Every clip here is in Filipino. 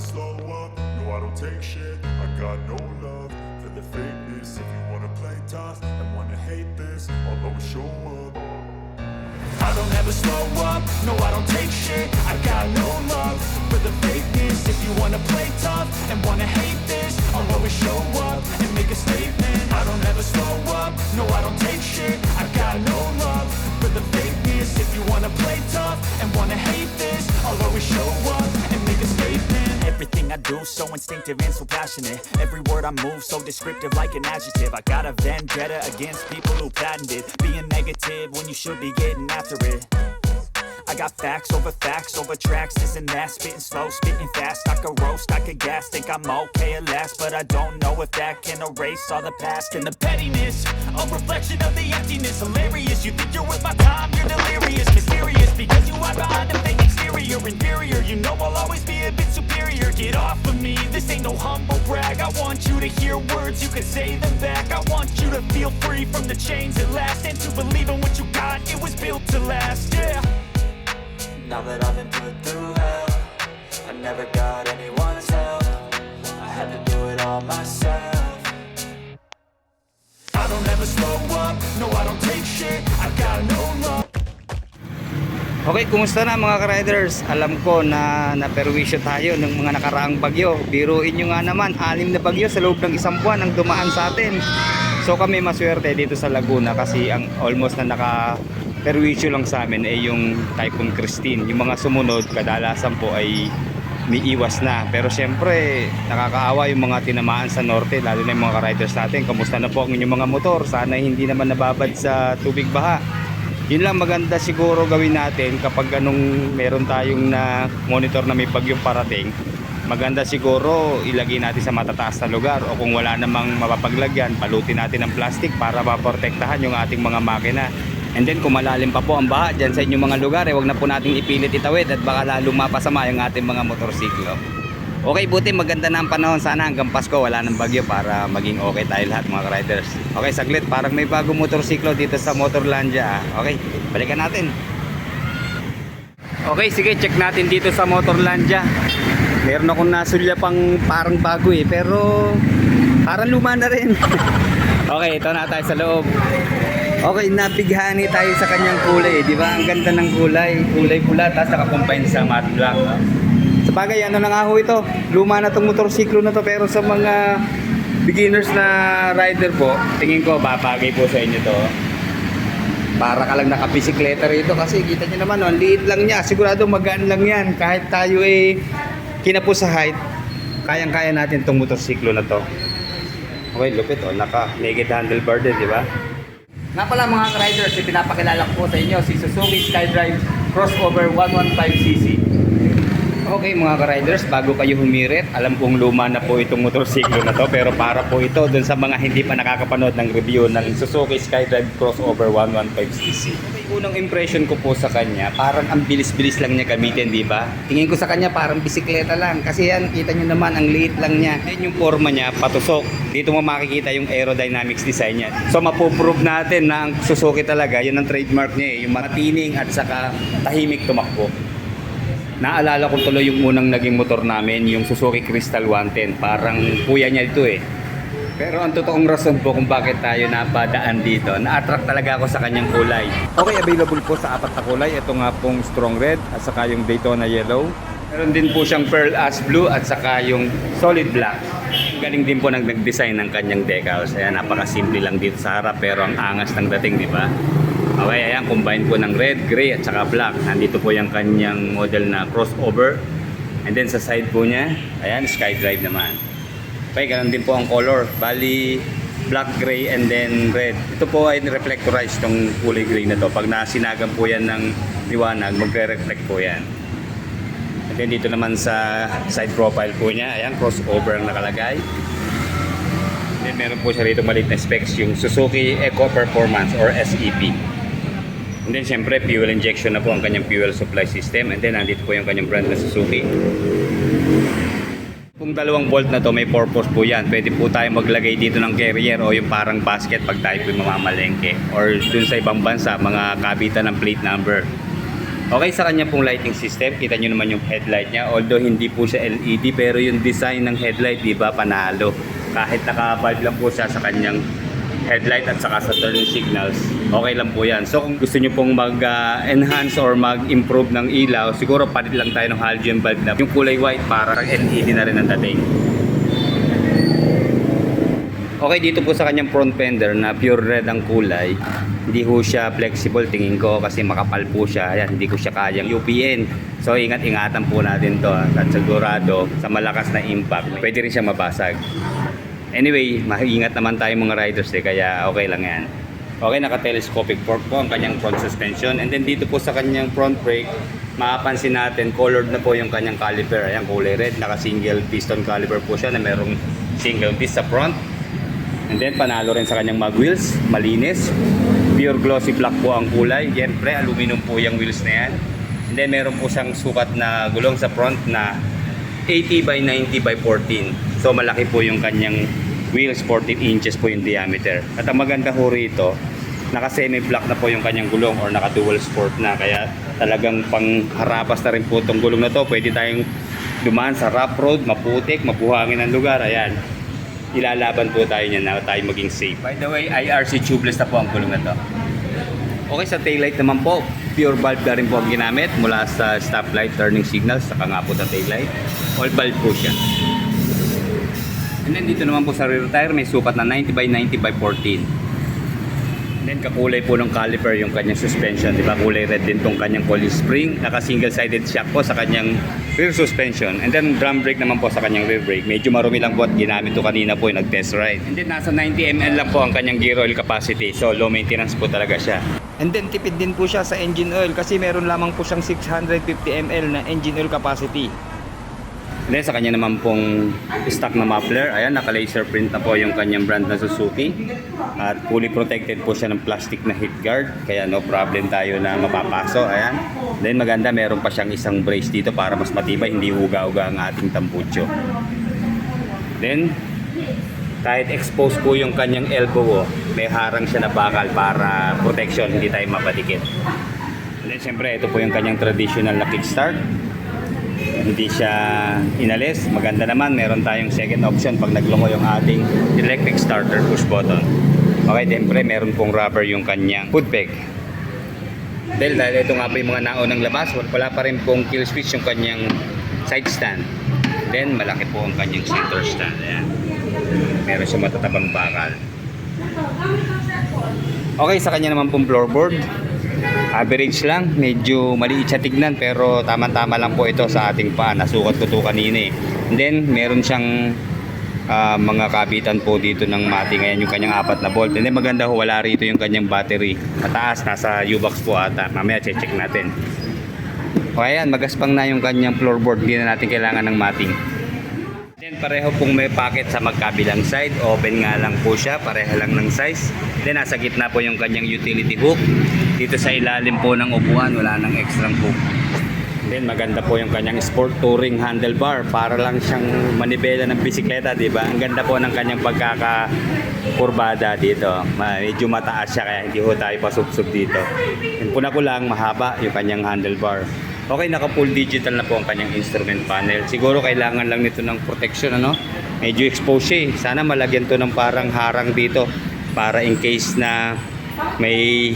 slow up, no I don't take shit. I got no love for the fakeness. If you wanna play tough and wanna hate this, I'll always show up. I don't ever slow up, no I don't take shit. I got no love for the fakeness. If you wanna play tough and wanna hate this, I'll always show up and make a statement. I don't ever slow up, no I don't take shit. I got no love for the fakeness. If you wanna play tough and wanna hate this, I'll always show up and make a statement. Everything I do so instinctive and so passionate. Every word I move so descriptive like an adjective. I got a vendetta against people who patented being negative when you should be getting after it. I got facts over tracks, this and that. Spitting slow, spitting fast. I could roast, I could gas. Think I'm okay at last, but I don't know if that can erase all the past. And the pettiness, a reflection of the emptiness. Hilarious, you think you're worth my time, you're delirious. Mysterious, because you are behind a fake exterior. Inferior, you know I'll always be a bit superior. Get off of me, this ain't no humble brag. I want you to hear words, you can say them back. I want you to feel free from the chains at last, and to believe in what you got, it was built to last, yeah. Now that I've been put through hell, I never got anyone's help. I had to do it all myself. I don't ever slow up, no I don't take shit. I got no love. Okay, kumusta na mga ka-riders? Alam ko na naperwisyo tayo ng mga nakaraang bagyo. Biruin nyo nga naman, 6 na bagyo sa loob ng isang buwan ang dumaan sa atin. So kami maswerte dito sa Laguna kasi ang almost na naka-perwisyo lang sa amin ay yung Typhoon Christine. Yung mga sumunod, kadalasan po ay umiiwas na. Pero syempre, nakakaawa yung mga tinamaan sa norte, lalo na yung mga ka-riders natin. Kamusta na po ang inyong mga motor? Sana hindi naman nababad sa tubig baha. Yun lang maganda siguro gawin natin kapag meron tayong na monitor na may bagyong parating. Maganda siguro ilagay natin sa matataas na lugar, o kung wala namang mapapaglagyan, palutin natin ng plastic para maprotektahan yung ating mga makina. And then kung malalim pa po ang baha dyan sa inyong mga lugar, huwag na po nating ipilit itawid at baka lalong mapasama yung ating mga motorsiklo. Okay, buti maganda na ang panahon. Sana hanggang Pasko wala ng bagyo para maging okay tayo lahat mga riders. Okay, saglit, parang may bagong motorsiklo dito sa Motorlandia. Okay, balikan natin. Okay, sige, check natin dito sa Motorlandia. Meron akong nasulya pang parang bago pero parang luma na rin. Okay, ito na tayo sa loob. Okay, nabighani tayo sa kanyang kulay, di ba? Ang ganda ng kulay pula, tapos nakakombine sa matte black. Sa bagay, ano na nga ho ito, luma na itong motorsiklo na to, pero sa mga beginners na rider po, tingin ko babagay po sa inyo to. Para ka lang nakabisikleta rito kasi kita nyo naman, ang liit lang niya, sigurado magaan lang yan. Kahit tayo kinapo sa height, kayang-kaya natin itong motorsiklo na to. Okay, lupit naka-naked handlebar din, di ba? Nga pala mga riders, pinapakilala ko po sa inyo si Suzuki Skydrive Crossover 115cc. Okay mga ka-riders, bago kayo humirit, alam kong luma na po itong motorsiklo na to, pero para po ito dun sa mga hindi pa nakakapanood ng review ng Suzuki Skydrive Crossover 115cc. Okay, unang impression ko po sa kanya, parang ang bilis-bilis lang niya gamitin, di ba? Tingin ko sa kanya parang bisikleta lang, kasi yan, kita nyo naman, ang liit lang niya. Yan yung forma niya, patusok. Dito mo makikita yung aerodynamics design niya. So mapuprove natin na ang Suzuki talaga, yun ang trademark niya, yung matining at saka tahimik tumakbo. Naalala ko tuloy yung unang naging motor namin, yung Suzuki Crystal 110. Parang kuya niya ito Pero ang totoong rason po kung bakit tayo napadaan dito, na-attract talaga ako sa kanyang kulay. Okay, available po sa 4 na kulay. Ito nga pong strong red at saka yung Daytona yellow. Meron din po siyang pearl ash blue at saka yung solid black. Galing din po nag-design ng kanyang decals. Ayan, napakasimple lang dito sa harap pero ang angas ng dating, di ba? Okay, ayan, combine po ng red, gray at saka black. Nandito po yung kanyang model na crossover. And then sa side po niya, ayan, Skydrive naman. Okay, ganun din po ang color. Bali, black, gray, and then red. Ito po ay reflectorized tong kulay gray na to. Pag nasinagan po yan ng liwanag, magre-reflect po yan. And then dito naman sa side profile po niya, ayan, crossover ang nakalagay. And then meron po siya rito maliit na specs, yung Suzuki Eco Performance or SEP. And then syempre fuel injection na po ang kanyang fuel supply system. And then nandito po yung kanyang brand na Suzuki. Kung 2 bolt na to, may purpose po yan. Pwede po tayo maglagay dito ng carrier o yung parang basket pag tayo po mamamalengke. Or dun sa ibang bansa, mga kabitan ng plate number. Okay, sa kanya pong lighting system, kita nyo naman yung headlight niya. Although hindi po siya LED, pero yung design ng headlight, di ba, panalo. Kahit naka-bulb lang po siya sa kanyang headlight at saka sa turning signals, okay lang po yan. So kung gusto nyo pong mag-enhance or mag-improve ng ilaw, siguro palit lang tayo ng halogen bulb na yung kulay white para LED na rin ang dating. Okay, dito po sa kanyang front fender na pure red ang kulay, hindi po siya flexible tingin ko kasi makapal po siya. Ayan, hindi ko siya kayang UPN. So ingat-ingatan po natin to at sigurado sa malakas na impact, pwede rin siya mabasag. Anyway, maingat naman tayo mga riders kaya okay lang yan. Okay, naka-telescopic fork po ang kanyang front suspension. And then dito po sa kanyang front brake, mapapansin natin, colored na po yung kanyang caliper. Ayan, kulay red, naka-single piston caliper po siya na merong single disc sa front. And then panalo rin sa kanyang mag wheels, malinis. Pure glossy black po ang kulay. Siyempre, aluminum po yung wheels na yan. And then meron po siyang sukat na gulong sa front na 80 by 90 by 14. So malaki po yung kanyang wheels, 14 inches po yung diameter. At ang maganda po rito, naka semi-block na po yung kanyang gulong or naka dual sport na. Kaya talagang pangharapas na rin po itong gulong na to. Pwede tayong dumaan sa rough road, maputik, mabuhangin ang lugar. Ayan, ilalaban po tayo niyan na tayo maging safe. By the way, IRC tubeless na po ang gulong na to. Okay, sa taillight naman po, pure bulb na rin po ang ginamit mula sa stoplight, turning signals, saka nga po sa taillight. All bulb po siya. And then dito naman po sa rear tire, may sukat na 90 by 90 by 14. And then kakulay po ng caliper yung kanyang suspension, di ba? Kulay red din tong kanyang coil spring. Naka single-sided shock po sa kanyang rear suspension. And then drum brake naman po sa kanyang rear brake. Medyo marumi lang po at ginamit to kanina po yung nag-test ride. And then nasa 90 ml lang po ang kanyang gear oil capacity. So low maintenance po talaga siya. And then tipid din po siya sa engine oil kasi meron lamang po siyang 650 ml na engine oil capacity. And then sa kanya naman pong stock na muffler, ayan, naka laser print na po yung kanyang brand na Suzuki. At fully protected po siya ng plastic na heat guard, kaya no problem tayo na mapapaso. Ayan. Then maganda, meron pa siyang isang brace dito para mas matibay, hindi huga-huga ang ating tambucho. Then kahit exposed po yung kanyang elbow, may harang siya na bakal para protection, hindi tayo mapadikit. And then syempre, ito po yung kanyang traditional na kickstart. Hindi siya inalis. Maganda naman, meron tayong second option pag naglungo yung ating electric starter push button. Okay, siyempre meron pong rubber yung kanyang foot peg. Dahil ito nga po yung mga naunang labas, wala pa rin pong kill switch yung kanyang side stand. Then malaki po ang kanyang center stand. Ayan. Meron siya matatabang bakal. Okay, sa kanya naman pong floorboard, average lang, medyo maliit siya tignan pero tama-tama lang po ito sa ating paa. Nasukat ko ito kanina eh. And then meron siyang mga kabitan po dito ng mating. Ayan yung kanyang 4 na bolt. And then maganda ho, wala rito yung kanyang battery. Mataas, nasa U-box po ata. Mamaya check natin. Okay, ayan, magaspang na yung kanyang floorboard. Hindi na natin kailangan ng mating. Then pareho pong may pocket sa magkabilang side. Open nga lang po siya, pareho lang ng size. Then nasa gitna po yung kanyang utility hook. Dito sa ilalim po ng upuan, wala nang extra hook. Then maganda po yung kanyang sport touring handlebar. Para lang siyang manibela ng bisikleta, di ba? Ang ganda po ng kanyang pagkakakurbada dito. Medyo mataas siya kaya hindi ho tayo pasubsob dito. Yung puna ko lang, mahaba yung kanyang handlebar. Okay, naka full digital na po ang kanyang instrument panel. Siguro kailangan lang nito ng protection, ano? Medyo exposed siya eh. Sana malagyan to ng parang harang dito para in case na may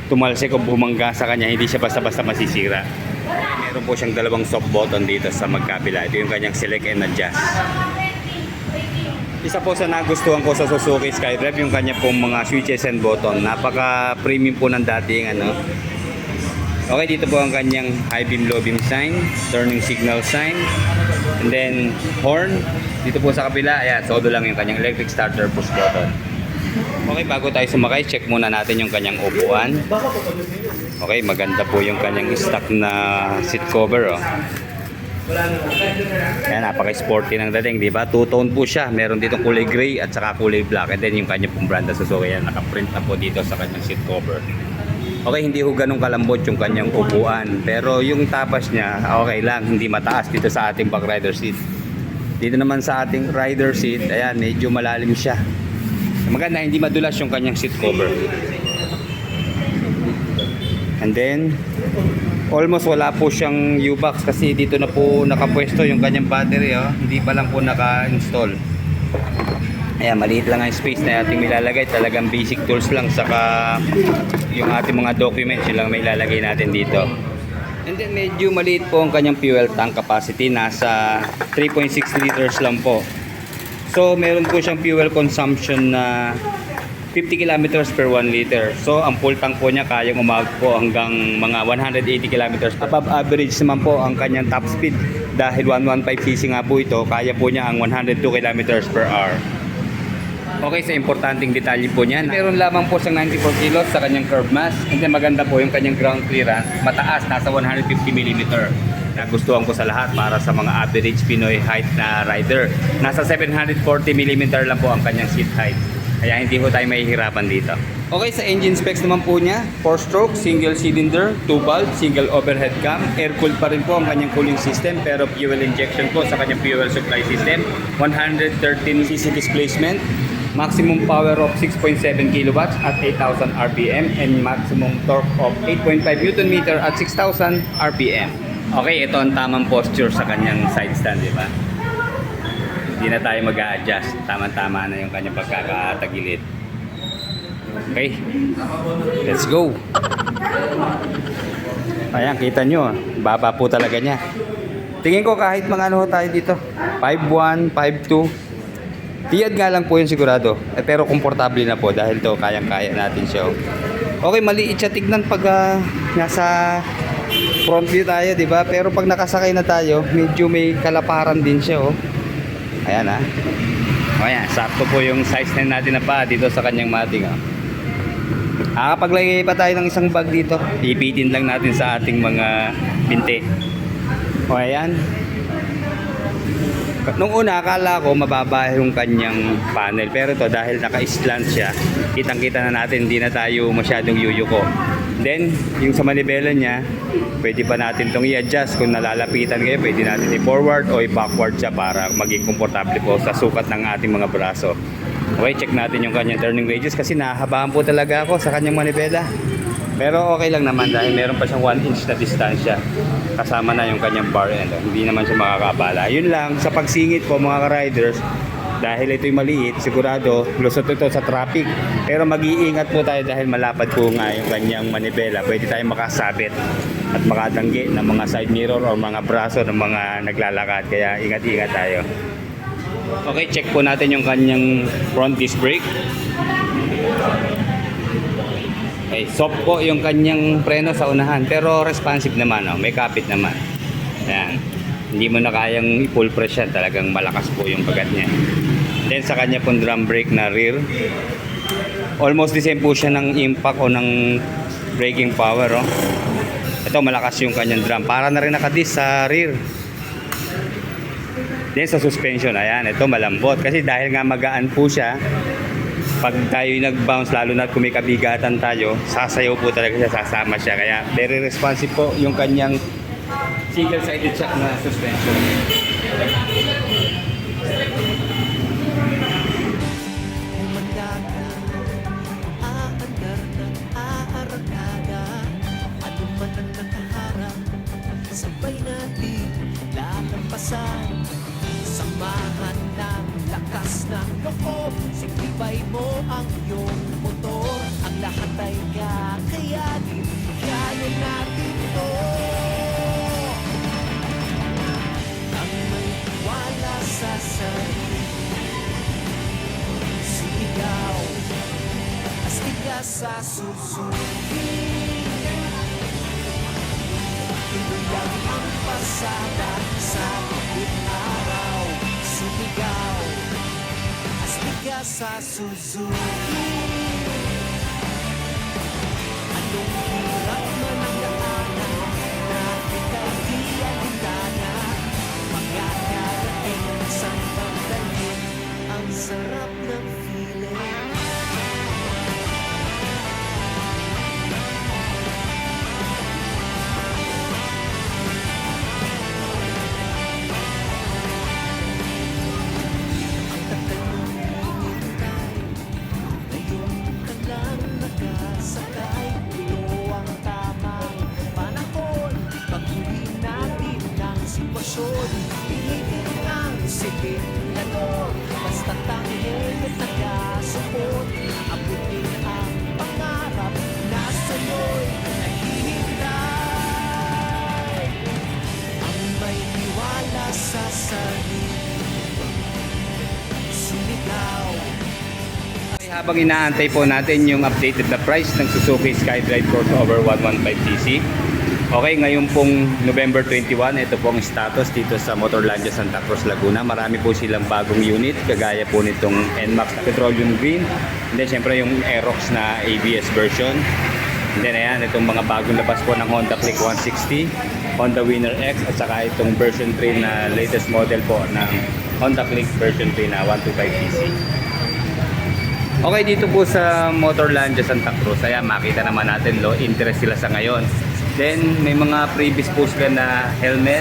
tumalsik o bumangga sa kanya, hindi siya basta-basta masisira. Meron po siyang dalawang soft button dito sa magkabila. Ito yung kanyang select and adjust. Isa po sa nagustuhan ko sa Suzuki Skydrive, yung kanya pong mga switches and button. Napaka-premium po ng dating ano. Okay, dito po ang kanyang high beam, low beam sign, turning signal sign, and then horn. Dito po sa kabila, ayan, sodo lang yung kanyang electric starter push button. Okay, bago tayo sumakay, check muna natin yung kanyang upuan. Okay, maganda po yung kanyang stock na seat cover. Oh. Ayan, napaka-sporty ng dating, di ba? Two-tone po siya. Meron ditong kulay gray at saka kulay black. And then yung kanyang pong brand na Suzuki, yan, nakaprint na po dito sa kanyang seat cover. Okay, hindi ho ganun kalambot yung kanyang upuan. Pero yung tapas niya, okay lang. Hindi mataas dito sa ating back rider seat. Dito naman sa ating rider seat, ayan, medyo malalim siya. Maganda, hindi madulas yung kanyang seat cover. And then, Almost wala po siyang U-box kasi dito na po nakapwesto yung kanyang battery. Oh. Hindi pa lang po naka-install. Ayan, maliit lang ang space na ating ilalagay. Talagang basic tools lang. Saka yung ating mga documents, yun lang may ilalagay natin dito. And then medyo maliit po ang kanyang fuel tank capacity. Nasa 3.6 liters lang po. So meron po siyang fuel consumption na 50 kilometers per 1 liter. So ang full tank po niya kayang umabot po hanggang mga 180 kilometers. Above average naman po ang kanyang top speed. Dahil 115cc nga po ito, kaya po niya ang 102 kilometers per hour. Okay, sa importanteng detalye po niyan, meron lamang po siyang 94 kilos sa kanyang curb mass. And then maganda po yung kanyang ground clearance, mataas, nasa 150 mm. Nagustuhan ko sa lahat para sa mga average Pinoy height na rider. Nasa 740 mm lang po ang kanyang seat height. Kaya hindi po tayo mahihirapan dito. Okay, sa engine specs naman po niya, 4-stroke, single cylinder, 2-valve, single overhead cam, air-cooled pa rin po ang kanyang cooling system pero fuel injection po sa kanyang fuel supply system, 113cc displacement, maximum power of 6.7 kilowatts at 8,000 RPM and maximum torque of 8.5 Newton meter at 6,000 RPM. Okay, ito ang tamang posture sa kanyang side stand, di ba? Hindi na tayo mag-a-adjust. Tama-tama na yung kanyang pagkakatagilid. Okay, let's go. Ayan, kita nyo, baba po talaga niya. Tingin ko kahit mga ano tayo dito, 5'1", 5'2". Tiyad nga lang po yun sigurado. Pero komportable na po dahil to kayang-kaya natin siya. Okay, maliit siya tignan pag nasa front view tayo, di ba? Pero pag nakasakay na tayo, medyo may kalaparan din siya, oh. Ayan, ha. Ayan, sakto po yung size na natin na pa dito sa kanyang mating, oh. Paglagay pa tayo ng isang bag dito, ipitin lang natin sa ating mga binti. O, ayan. Nung una, akala ko mababa yung kanyang panel. Pero ito, dahil naka-slant siya, kitang-kita na natin, hindi na tayo masyadong yuyuko. Then, yung sa manibela niya, pwede pa natin itong i-adjust. Kung nalalapitan kayo, pwede natin i-forward o i-backward siya para maging komportable po sa sukat ng ating mga braso. Okay, check natin yung kanyang turning radius kasi nahahabaan po talaga ako sa kanyang manibela. Pero okay lang naman dahil meron pa siyang 1 inch na distansya. Kasama na yung kanyang bar end. Hindi naman siya makakabala. Yun lang, sa pagsingit po mga ka-riders, dahil ito'y maliit, sigurado lusot ito sa traffic. Pero mag-iingat po tayo dahil malapad po nga yung kanyang manibela. Pwede tayong makasabit at makatanggi ng mga side mirror o mga braso ng mga naglalakad. Kaya ingat-ingat tayo. Okay, check po natin yung kanyang front disc brake. Okay, soft po yung kanyang preno sa unahan pero responsive naman, oh. May kapit naman. Ayan. Hindi mo na kayang i-full press yan, talagang malakas po yung bagat niya. Then sa kanya pong drum brake na rear, almost the same po siya ng impact o ng braking power, oh. Ito malakas yung kanyang drum, para na rin nakadis sa rear. Then sa suspension, ayan, ito malambot kasi dahil nga magaan po siya. Pag tayo nag-bounce, lalo na kung may kabigatan tayo, sasayaw po talaga siya, sasama siya. Kaya very responsive po yung kanyang single-sided shock na suspension. Sabay natin lalampasan, samahan ng lakas ng loob, signify mo ang iyong motor, ang lahat ay kakayanin, kaya natin ito. Ang may tiwala sa sarili, sigaw, astig sa susunod. Ito lang ang pasada sa bawat araw. Sumigaw, astig ka sa Suzuki. Anong hirap man ang daanan, natin ay di alintana. Pagkakarating sa pagdating, ang sarap ng feeling. Sakay, ito ang bakit ganon. Basta't tanging helmet nakasuot, abutin ang pangarap na sa'yo'y naghihintay. Ang may niwala sa sarili, sumigaw. Habang inaantay po natin yung updated na price ng Suzuki SkyDrive Crossover 115cc. Okay, ngayon pong November 21, ito po ang status dito sa Motorlandia Santa Cruz, Laguna. Marami po silang bagong unit, kagaya po nitong NMAX na Petroleum Green. And then syempre yung Aerox na ABS version. And then ayan, itong mga bagong labas po ng Honda Click 160, Honda Winner X, at saka itong version 3 na latest model po ng Honda Click version 3 na 125cc. Okay, dito po sa Motorlandia Santa Cruz, ayan, makita naman natin low interest sila sa ngayon. Then may mga previous po sila na helmet,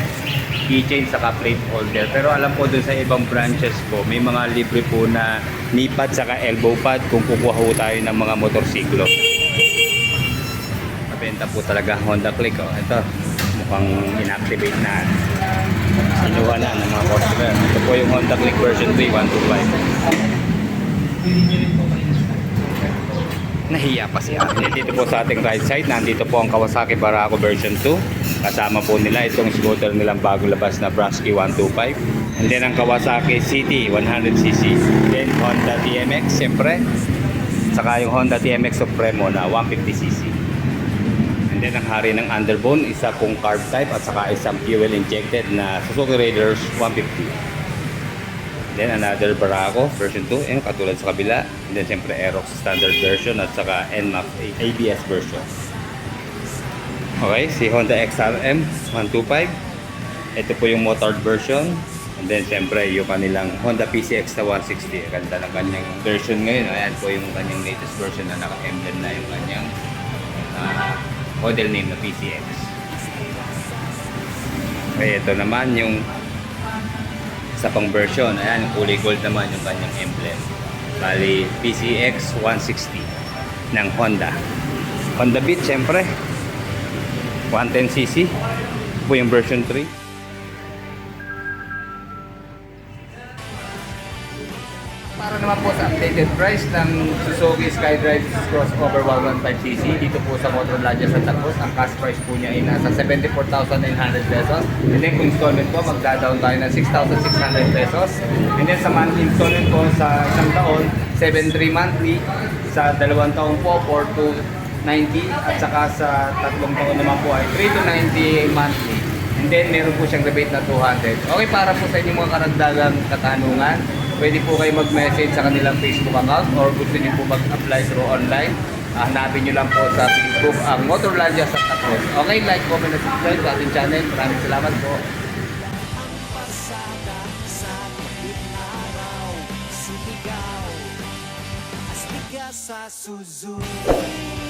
keychain, saka plate holder. Pero alam po dun sa ibang branches po, may mga libre po na knee pad saka elbow pad kung kukuha po tayo ng mga motorsiklo. Mabenta po talaga Honda Click. Oh. Ito, mukhang inactivate na. Sinuha na ng mga customer. Ito po yung Honda Click version 3, 125. Nahiya pa siya. Dito po sa ating right side, nandito po ang Kawasaki Barako version 2. Kasama po nila itong scooter nilang bagong labas na Brasky 125. And then ang Kawasaki CT 100cc. Then Honda TMX, siyempre. Saka yung Honda TMX Supremo na 150cc. And then ang hari ng underbone, isa pong carb type at saka isang fuel injected na Suzuki Raiders 150. Then another Barako version 2, and katulad sa kabila. And then siyempre Aerox standard version at saka NMAX ABS version. Okay, si Honda XRM 125. Ito po yung motored version. And then siyempre yung kanilang Honda PCX na 160. Ganda ng kanyang version ngayon. Ayan po yung kanyang latest version na naka-emblem na yung kanyang model name na PCX. Okay, ito naman yung sa pang version. Ayan, yung kulay gold naman yung kanyang emblem. Bali, PCX 160 ng Honda. Honda Beat, syempre. 110cc. Po yung version 3. Para naman po sa updated price ng Suzuki SkyDrive Crossover 115cc dito po sa Motorlandia Santa Cruz, ang cash price po niya ay nasa 74,900 pesos. And then kung installment po, magda-down tayo ng 6,600 pesos. And then sa monthly installment po sa isang taon, 7,300 monthly. Sa dalawang taon po, 4,290. At saka sa tatlong taon naman po ay 3,290 monthly. And then meron po siyang rebate na 200. Okay, para po sa inyong mga karagdagang katanungan, pwede po kayo mag-message sa kanilang Facebook account or gusto niyo po mag-apply through online. Hanapin niyo lang po sa Facebook ang Motorlandia Santa Cruz. Okay, like, comment, and subscribe sa ating channel. Maraming salamat po. Ang pasada sa tabing araw, sumigaw, astig ka sa Suzuki.